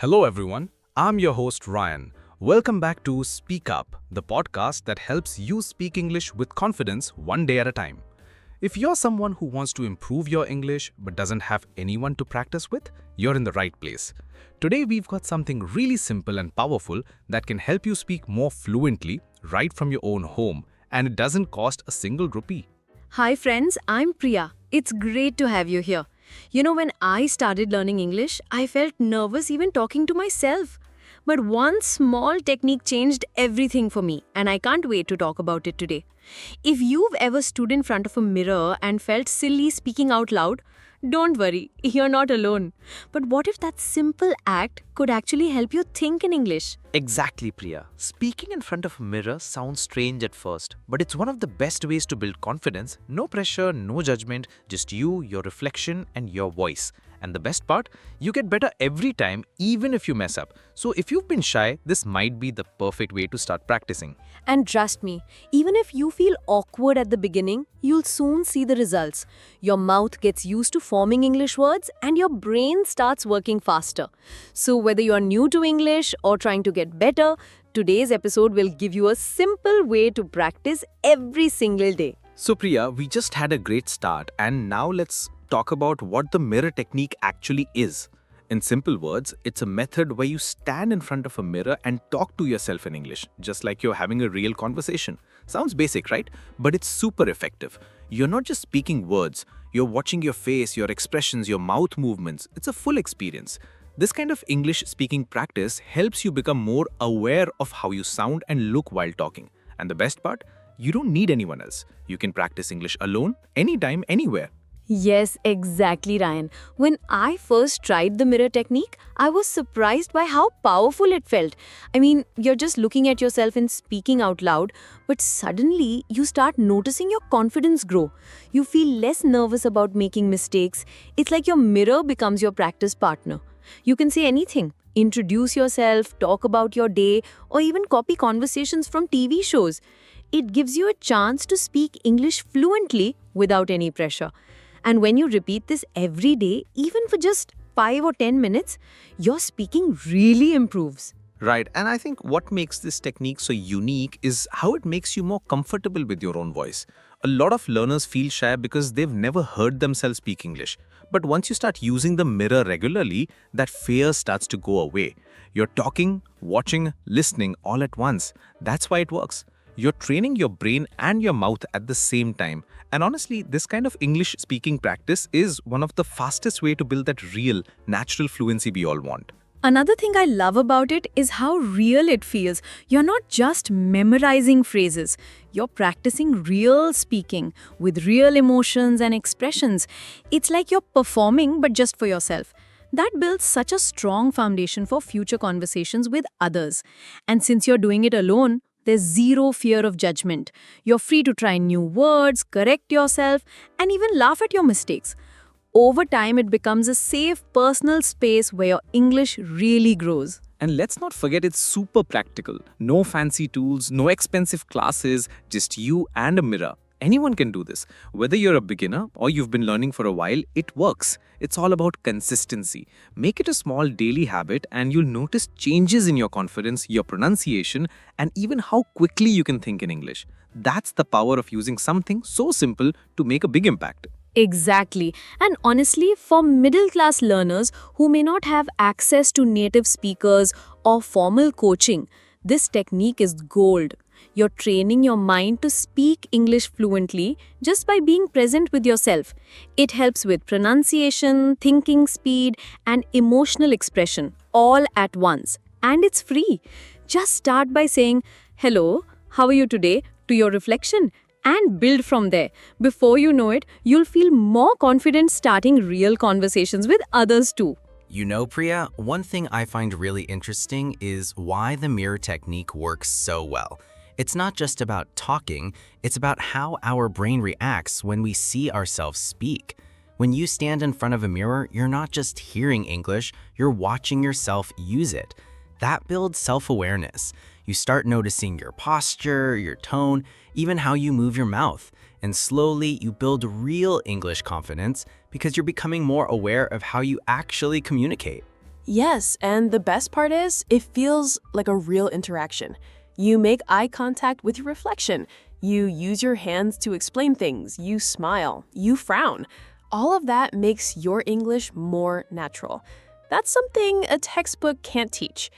Hello, everyone. I'm your host, Ryan. Welcome back to Speak Up, the podcast that helps you speak English with confidence one day at a time. If you're someone who wants to improve your English but doesn't have anyone to practice with, you're in the right place. Today, we've got something really simple and powerful that can help you speak more fluently right from your own home, and it doesn't cost a single rupee. Hi friends, I'm Priya. It's great to have you here. When I started learning English, I felt nervous even talking to myself. But one small technique changed everything for me, and I can't wait to talk about it today. If you've ever stood in front of a mirror and felt silly speaking out loud, don't worry, you're not alone. But what if that simple act could actually help you think in English? Exactly, Priya. Speaking in front of a mirror sounds strange at first, but it's one of the best ways to build confidence. No pressure, no judgment, just you, your reflection, and your voice. And the best part, you get better every time, even if you mess up. So if you've been shy, this might be the perfect way to start practicing. And trust me, even if you feel awkward at the beginning, you'll soon see the results. Your mouth gets used to forming English words and your brain starts working faster. So whether you're new to English or trying to get better, today's episode will give you a simple way to practice every single day. So Priya, we just had a great start, and now let's talk about what the mirror technique actually is. In simple words, it's a method where you stand in front of a mirror and talk to yourself in English, just like you're having a real conversation. Sounds basic, right? But it's super effective. You're not just speaking words, you're watching your face, your expressions, your mouth movements. It's a full experience. This kind of English speaking practice helps you become more aware of how you sound and look while talking. And the best part, you don't need anyone else. You can practice English alone, anytime, anywhere. Yes, exactly, Ryan. When I first tried the mirror technique, I was surprised by how powerful it felt. You're just looking at yourself and speaking out loud, but suddenly you start noticing your confidence grow. You feel less nervous about making mistakes. It's like your mirror becomes your practice partner. You can say anything, introduce yourself, talk about your day, or even copy conversations from TV shows. It gives you a chance to speak English fluently without any pressure. And when you repeat this every day, even for just 5 or 10 minutes, your speaking really improves. Right, and I think what makes this technique so unique is how it makes you more comfortable with your own voice. A lot of learners feel shy because they've never heard themselves speak English. But once you start using the mirror regularly, that fear starts to go away. You're talking, watching, listening all at once. That's why it works. You're training your brain and your mouth at the same time. And honestly, this kind of English speaking practice is one of the fastest way to build that real, natural fluency we all want. Another thing I love about it is how real it feels. You're not just memorizing phrases. You're practicing real speaking with real emotions and expressions. It's like you're performing, but just for yourself. That builds such a strong foundation for future conversations with others. And since you're doing it alone, there's zero fear of judgment. You're free to try new words, correct yourself, and even laugh at your mistakes. Over time, it becomes a safe, personal space where your English really grows. And let's not forget it's super practical. No fancy tools, no expensive classes, just you and a mirror. Anyone can do this. Whether you're a beginner or you've been learning for a while, it works. It's all about consistency. Make it a small daily habit and you'll notice changes in your confidence, your pronunciation, and even how quickly you can think in English. That's the power of using something so simple to make a big impact. Exactly. And honestly, for middle-class learners who may not have access to native speakers or formal coaching, this technique is gold. You're training your mind to speak English fluently just by being present with yourself. It helps with pronunciation, thinking speed, and emotional expression all at once. And it's free. Just start by saying, "Hello, how are you today?" to your reflection and build from there. Before you know it, you'll feel more confident starting real conversations with others too. You know, Priya, one thing I find really interesting is why the mirror technique works so well. It's not just about talking, it's about how our brain reacts when we see ourselves speak. When you stand in front of a mirror, you're not just hearing English, you're watching yourself use it. That builds self-awareness. You start noticing your posture, your tone, even how you move your mouth. And slowly, you build real English confidence because you're becoming more aware of how you actually communicate. Yes, and the best part is, it feels like a real interaction. You make eye contact with your reflection. You use your hands to explain things. You smile. You frown. All of that makes your English more natural. That's something a textbook can't teach.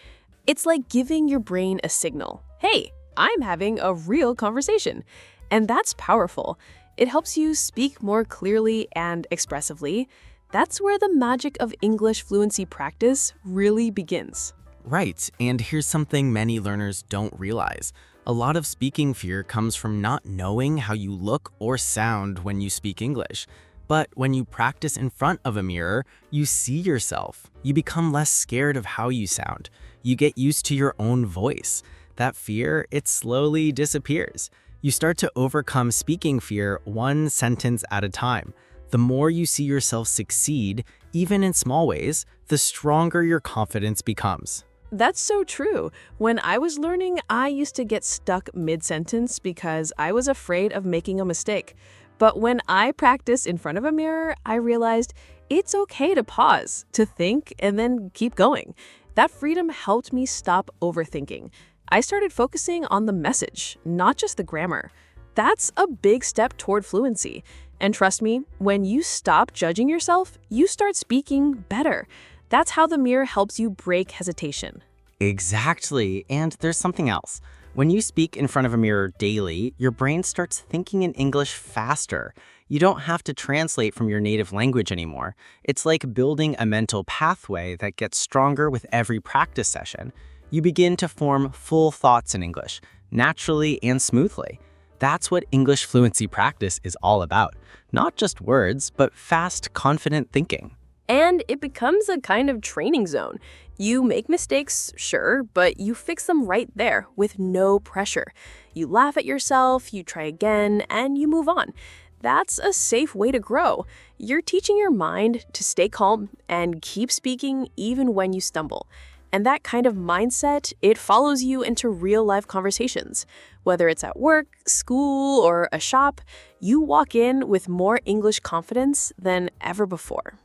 It's like giving your brain a signal. Hey, I'm having a real conversation. And that's powerful. It helps you speak more clearly and expressively. That's where the magic of English fluency practice really begins. Right, and here's something many learners don't realize. A lot of speaking fear comes from not knowing how you look or sound when you speak English. But when you practice in front of a mirror, you see yourself. You become less scared of how you sound. You get used to your own voice. That fear, it slowly disappears. You start to overcome speaking fear one sentence at a time. The more you see yourself succeed, even in small ways, the stronger your confidence becomes. That's so true. When I was learning, I used to get stuck mid-sentence because I was afraid of making a mistake. But when I practiced in front of a mirror, I realized it's okay to pause, to think, and then keep going. That freedom helped me stop overthinking. I started focusing on the message, not just the grammar. That's a big step toward fluency. And trust me, when you stop judging yourself, you start speaking better. That's how the mirror helps you break hesitation. Exactly, and there's something else. When you speak in front of a mirror daily, your brain starts thinking in English faster. You don't have to translate from your native language anymore. It's like building a mental pathway that gets stronger with every practice session. You begin to form full thoughts in English, naturally and smoothly. That's what English fluency practice is all about. Not just words, but fast, confident thinking. And it becomes a kind of training zone. You make mistakes, sure, but you fix them right there with no pressure. You laugh at yourself, you try again, and you move on. That's a safe way to grow. You're teaching your mind to stay calm and keep speaking even when you stumble. And that kind of mindset, it follows you into real-life conversations. Whether it's at work, school, or a shop, you walk in with more English confidence than ever before.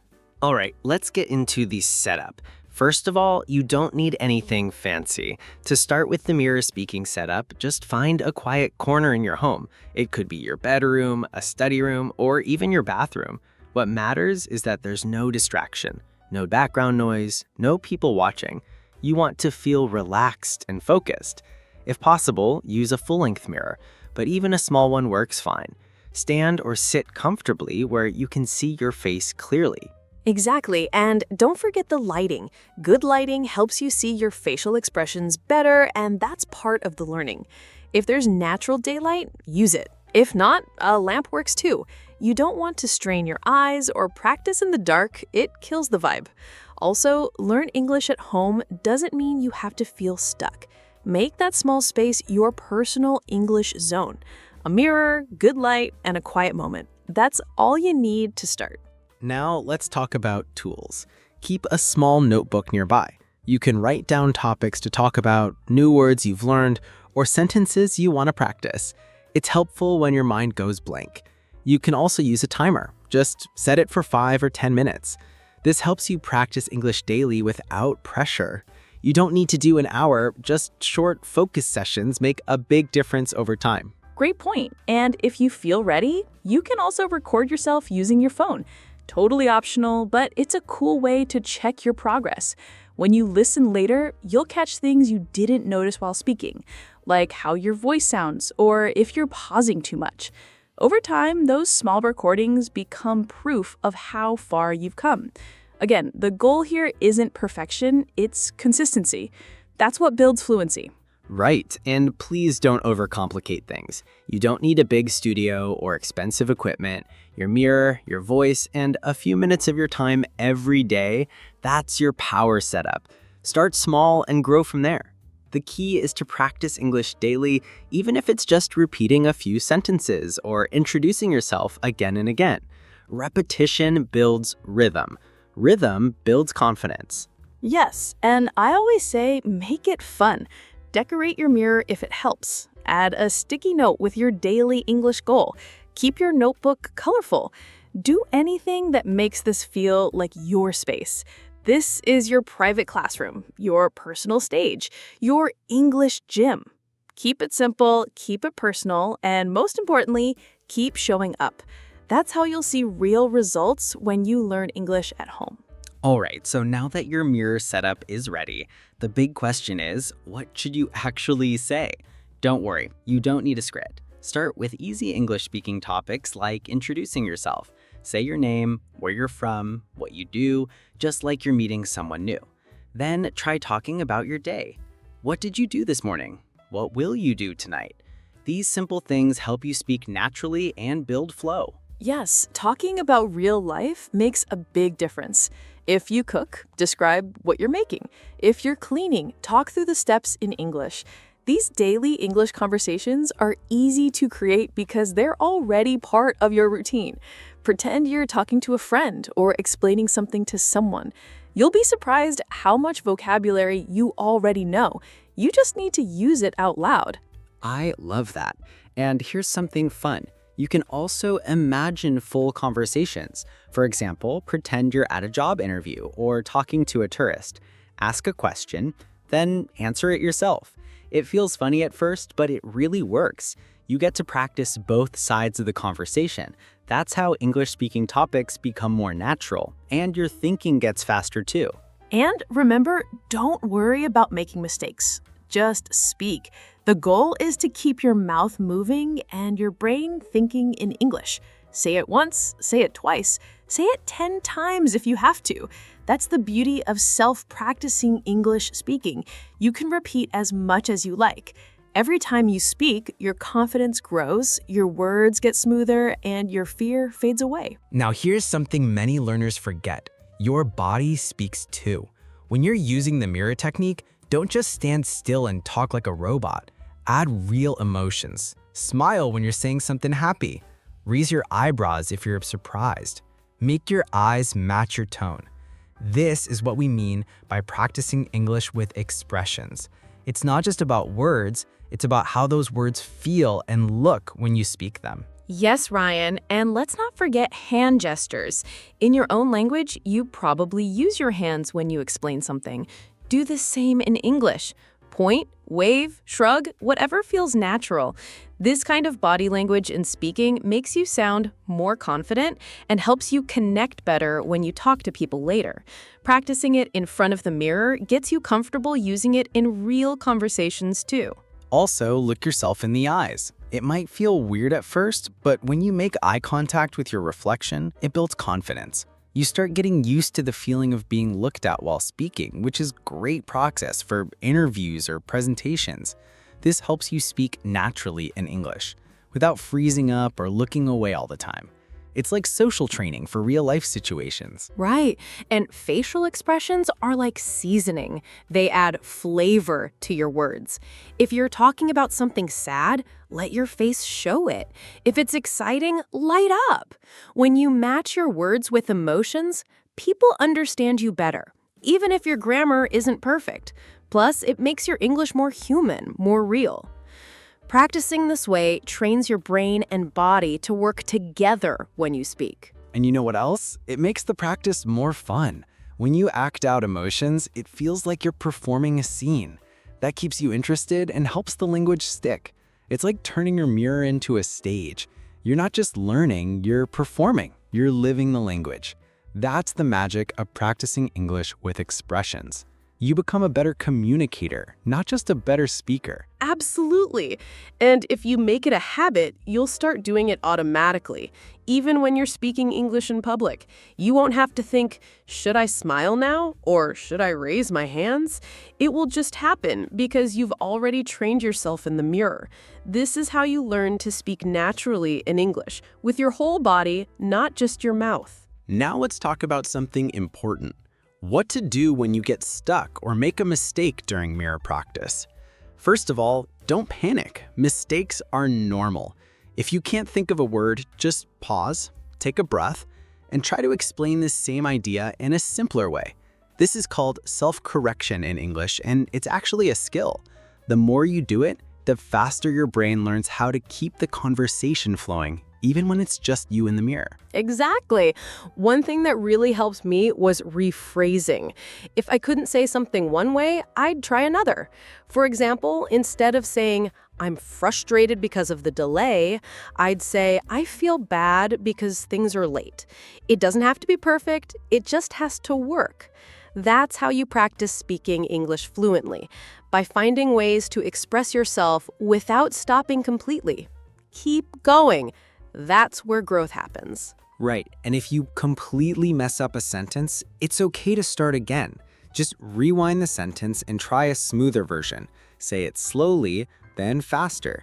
All right, let's get into the setup. First of all, you don't need anything fancy. To start with the mirror speaking setup, just find a quiet corner in your home. It could be your bedroom, a study room, or even your bathroom. What matters is that there's no distraction, no background noise, no people watching. You want to feel relaxed and focused. If possible, use a full-length mirror, but even a small one works fine. Stand or sit comfortably where you can see your face clearly. Exactly, and don't forget the lighting. Good lighting helps you see your facial expressions better, and that's part of the learning. If there's natural daylight, use it. If not, a lamp works too. You don't want to strain your eyes or practice in the dark, it kills the vibe. Also, learn English at home doesn't mean you have to feel stuck. Make that small space your personal English zone. A mirror, good light, and a quiet moment. That's all you need to start. Now let's talk about tools. Keep a small notebook nearby. You can write down topics to talk about, new words you've learned, or sentences you want to practice. It's helpful when your mind goes blank. You can also use a timer. Just set it for 5 or 10 minutes. This helps you practice English daily without pressure. You don't need to do an hour, just short focus sessions make a big difference over time. Great point. And if you feel ready, you can also record yourself using your phone. Totally optional, but it's a cool way to check your progress. When you listen later, you'll catch things you didn't notice while speaking, like how your voice sounds or if you're pausing too much. Over time, those small recordings become proof of how far you've come. Again, the goal here isn't perfection, it's consistency. That's what builds fluency. Right, and please don't overcomplicate things. You don't need a big studio or expensive equipment. Your mirror, your voice, and a few minutes of your time every day, that's your power setup. Start small and grow from there. The key is to practice English daily, even if it's just repeating a few sentences or introducing yourself again and again. Repetition builds rhythm. Rhythm builds confidence. Yes, and I always say make it fun. Decorate your mirror if it helps. Add a sticky note with your daily English goal. Keep your notebook colorful. Do anything that makes this feel like your space. This is your private classroom, your personal stage, your English gym. Keep it simple, keep it personal, and most importantly, keep showing up. That's how you'll see real results when you learn English at home. All right, so now that your mirror setup is ready, the big question is, what should you actually say? Don't worry, you don't need a script. Start with easy English-speaking topics like introducing yourself. Say your name, where you're from, what you do, just like you're meeting someone new. Then try talking about your day. What did you do this morning? What will you do tonight? These simple things help you speak naturally and build flow. Yes, talking about real life makes a big difference. If you cook, describe what you're making. If you're cleaning, talk through the steps in English. These daily English conversations are easy to create because they're already part of your routine. Pretend you're talking to a friend or explaining something to someone. You'll be surprised how much vocabulary you already know. You just need to use it out loud. I love that. And here's something fun. You can also imagine full conversations. For example, pretend you're at a job interview or talking to a tourist. Ask a question, then answer it yourself. It feels funny at first, but it really works. You get to practice both sides of the conversation. That's how English-speaking topics become more natural, and your thinking gets faster too. And remember, don't worry about making mistakes. Just speak. The goal is to keep your mouth moving and your brain thinking in English. Say it once, say it twice, say it 10 times if you have to. That's the beauty of self-practicing English speaking. You can repeat as much as you like. Every time you speak, your confidence grows, your words get smoother, and your fear fades away. Now here's something many learners forget. Your body speaks too. When you're using the mirror technique, don't just stand still and talk like a robot. Add real emotions. Smile when you're saying something happy. Raise your eyebrows if you're surprised. Make your eyes match your tone. This is what we mean by practicing English with expressions. It's not just about words, it's about how those words feel and look when you speak them. Yes, Ryan, and let's not forget hand gestures. In your own language, you probably use your hands when you explain something. Do the same in English. Point, wave, shrug, whatever feels natural. This kind of body language in speaking makes you sound more confident and helps you connect better when you talk to people later. Practicing it in front of the mirror gets you comfortable using it in real conversations too. Also, look yourself in the eyes. It might feel weird at first, but when you make eye contact with your reflection, it builds confidence. You start getting used to the feeling of being looked at while speaking, which is great practice for interviews or presentations. This helps you speak naturally in English, without freezing up or looking away all the time. It's like social training for real-life situations. Right, and facial expressions are like seasoning. They add flavor to your words. If you're talking about something sad, let your face show it. If it's exciting, light up. When you match your words with emotions, people understand you better, even if your grammar isn't perfect. Plus, it makes your English more human, more real. Practicing this way trains your brain and body to work together when you speak. And you know what else? It makes the practice more fun. When you act out emotions, it feels like you're performing a scene. That keeps you interested and helps the language stick. It's like turning your mirror into a stage. You're not just learning, you're performing. You're living the language. That's the magic of practicing English with expressions. You become a better communicator, not just a better speaker. Absolutely. And if you make it a habit, you'll start doing it automatically, even when you're speaking English in public. You won't have to think, should I smile now? Or should I raise my hands? It will just happen because you've already trained yourself in the mirror. This is how you learn to speak naturally in English, with your whole body, not just your mouth. Now let's talk about something important. What to do when you get stuck or make a mistake during mirror practice. First of all, don't panic. Mistakes are normal. If you can't think of a word, just pause, take a breath, and try to explain this same idea in a simpler way. This is called self-correction in English, and it's actually a skill. The more you do it, the faster your brain learns how to keep the conversation flowing, even when it's just you in the mirror. Exactly. One thing that really helped me was rephrasing. If I couldn't say something one way, I'd try another. For example, instead of saying, I'm frustrated because of the delay, I'd say, I feel bad because things are late. It doesn't have to be perfect, it just has to work. That's how you practice speaking English fluently, by finding ways to express yourself without stopping completely. Keep going. That's where growth happens. Right, and if you completely mess up a sentence, it's okay to start again. Just rewind the sentence and try a smoother version. Say it slowly, then faster.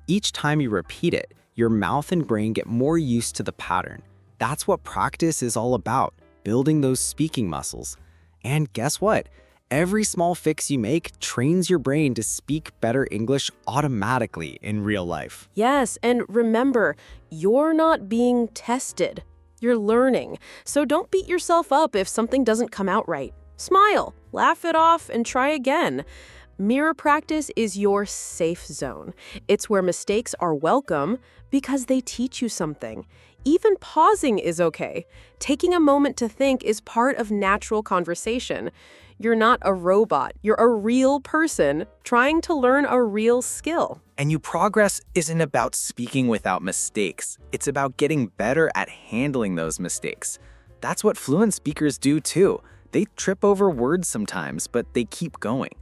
Each time you repeat it, your mouth and brain get more used to the pattern. That's what practice is all about, building those speaking muscles. And guess what? Every small fix you make trains your brain to speak better English automatically in real life. Yes, and remember, you're not being tested. You're learning. So don't beat yourself up if something doesn't come out right. Smile, laugh it off, and try again. Mirror practice is your safe zone. It's where mistakes are welcome because they teach you something. Even pausing is okay. Taking a moment to think is part of natural conversation. You're not a robot. You're a real person trying to learn a real skill. And progress isn't about speaking without mistakes. It's about getting better at handling those mistakes. That's what fluent speakers do too. They trip over words sometimes, but they keep going.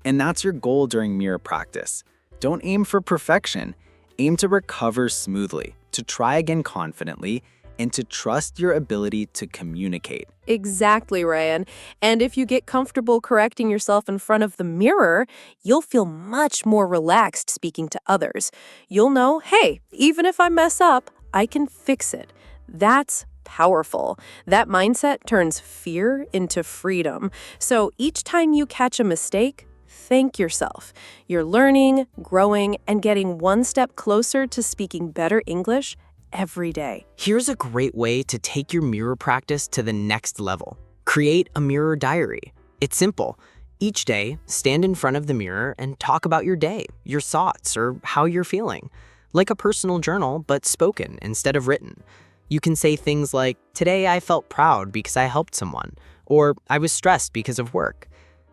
And that's your goal during mirror practice. Don't aim for perfection. Aim to recover smoothly, to try again confidently, and to trust your ability to communicate. Exactly, Ryan. And if you get comfortable correcting yourself in front of the mirror, you'll feel much more relaxed speaking to others. You'll know, hey, even if I mess up, I can fix it. That's powerful. That mindset turns fear into freedom. So each time you catch a mistake, thank yourself. You're learning, growing, and getting one step closer to speaking better English every day. Here's a great way to take your mirror practice to the next level. Create a mirror diary. It's simple. Each day, stand in front of the mirror and talk about your day, your thoughts, or how you're feeling. Like a personal journal, but spoken instead of written. You can say things like, today I felt proud because I helped someone, or I was stressed because of work.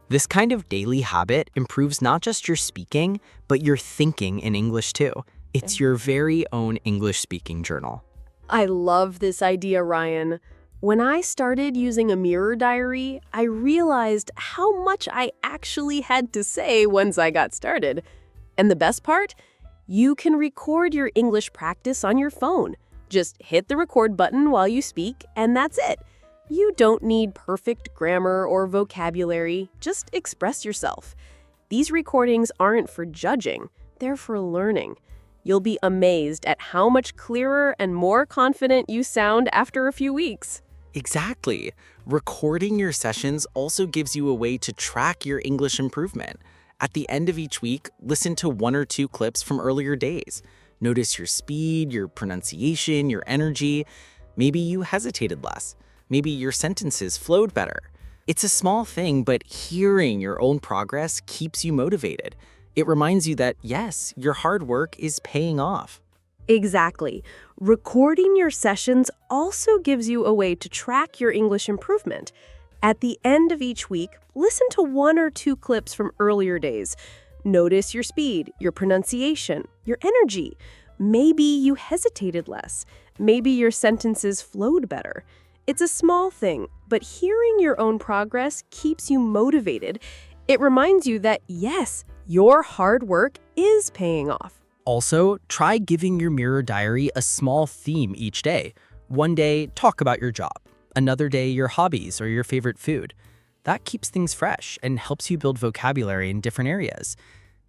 This kind of daily habit improves not just your speaking, but your thinking in English too. It's your very own English speaking journal. I love this idea, Ryan. When I started using a mirror diary, I realized how much I actually had to say once I got started. And the best part? You can record your English practice on your phone. Just hit the record button while you speak, and that's it. You don't need perfect grammar or vocabulary. Just express yourself. These recordings aren't for judging. They're for learning. You'll be amazed at how much clearer and more confident you sound after a few weeks. Exactly. Recording your sessions also gives you a way to track your English improvement. At the end of each week, listen to 1 or 2 clips from earlier days. Notice your speed, your pronunciation, your energy. Maybe you hesitated less. Maybe your sentences flowed better. It's a small thing, but hearing your own progress keeps you motivated. It reminds you that, yes, your hard work is paying off. Exactly. Recording your sessions also gives you a way to track your English improvement. At the end of each week, listen to 1 or 2 clips from earlier days. Notice your speed, your pronunciation, your energy. Maybe you hesitated less. Maybe your sentences flowed better. It's a small thing, but hearing your own progress keeps you motivated. It reminds you that, yes, your hard work is paying off. Also, try giving your mirror diary a small theme each day. One day, talk about your job. Another day, your hobbies or your favorite food. That keeps things fresh and helps you build vocabulary in different areas.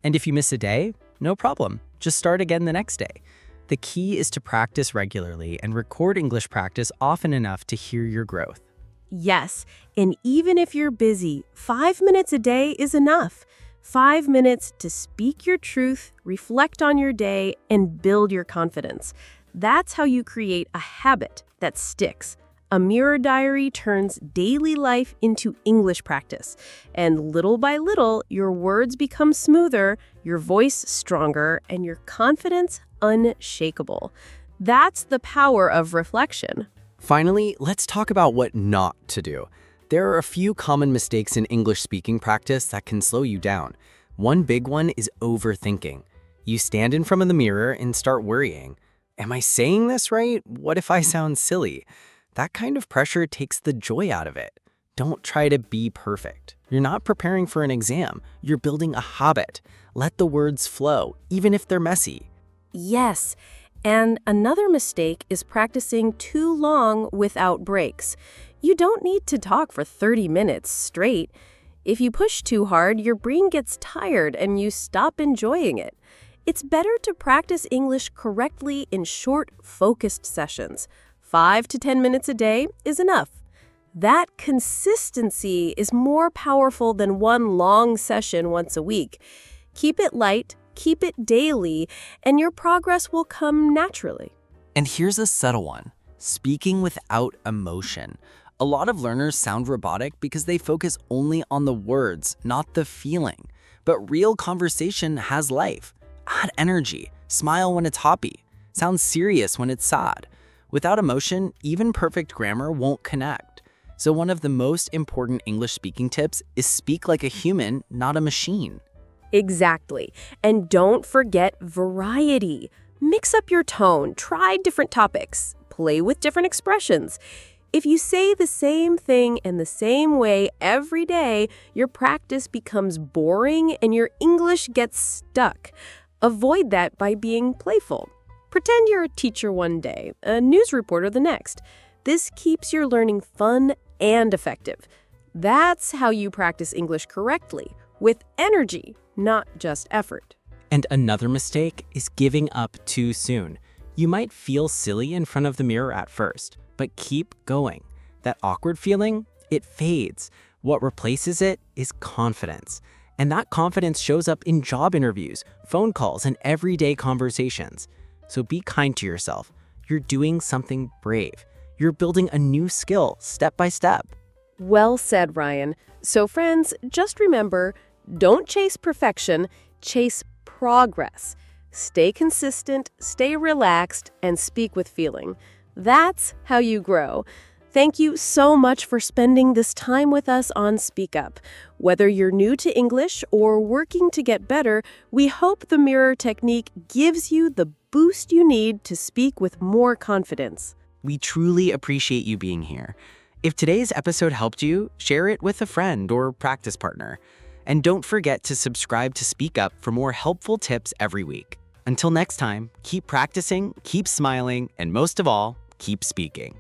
And if you miss a day, no problem. Just start again the next day. The key is to practice regularly and record English practice often enough to hear your growth. Yes, and even if you're busy, 5 minutes a day is enough. 5 minutes to speak your truth, reflect on your day, and build your confidence. That's how you create a habit that sticks. A mirror diary turns daily life into English practice. And little by little, your words become smoother, your voice stronger, and your confidence unshakable. That's the power of reflection. Finally, let's talk about what not to do. There are a few common mistakes in English speaking practice that can slow you down. One big one is overthinking. You stand in front of the mirror and start worrying. Am I saying this right? What if I sound silly? That kind of pressure takes the joy out of it. Don't try to be perfect. You're not preparing for an exam. You're building a habit. Let the words flow, even if they're messy. Yes, and another mistake is practicing too long without breaks. You don't need to talk for 30 minutes straight. If you push too hard, your brain gets tired and you stop enjoying it. It's better to practice English correctly in short, focused sessions. 5 to 10 minutes a day is enough. That consistency is more powerful than one long session once a week. Keep it light, keep it daily, and your progress will come naturally. And here's a subtle one: speaking without emotion. A lot of learners sound robotic because they focus only on the words, not the feeling. But real conversation has life. Add energy, smile when it's happy, sound serious when it's sad. Without emotion, even perfect grammar won't connect. So one of the most important English speaking tips is speak like a human, not a machine. Exactly. And don't forget variety. Mix up your tone, try different topics, play with different expressions. If you say the same thing in the same way every day, your practice becomes boring and your English gets stuck. Avoid that by being playful. Pretend you're a teacher one day, a news reporter the next. This keeps your learning fun and effective. That's how you practice English correctly, with energy, not just effort. And another mistake is giving up too soon. You might feel silly in front of the mirror at first, but keep going. That awkward feeling, it fades. What replaces it is confidence. And that confidence shows up in job interviews, phone calls, and everyday conversations. So be kind to yourself. You're doing something brave. You're building a new skill step by step. Well said, Ryan. So friends, just remember, don't chase perfection, chase progress. Stay consistent, stay relaxed, and speak with feeling. That's how you grow. Thank you so much for spending this time with us on Speak Up. Whether you're new to English or working to get better, we hope the mirror technique gives you the boost you need to speak with more confidence. We truly appreciate you being here. If today's episode helped you, share it with a friend or practice partner. And don't forget to subscribe to Speak Up for more helpful tips every week. Until next time, keep practicing, keep smiling, and most of all, keep speaking.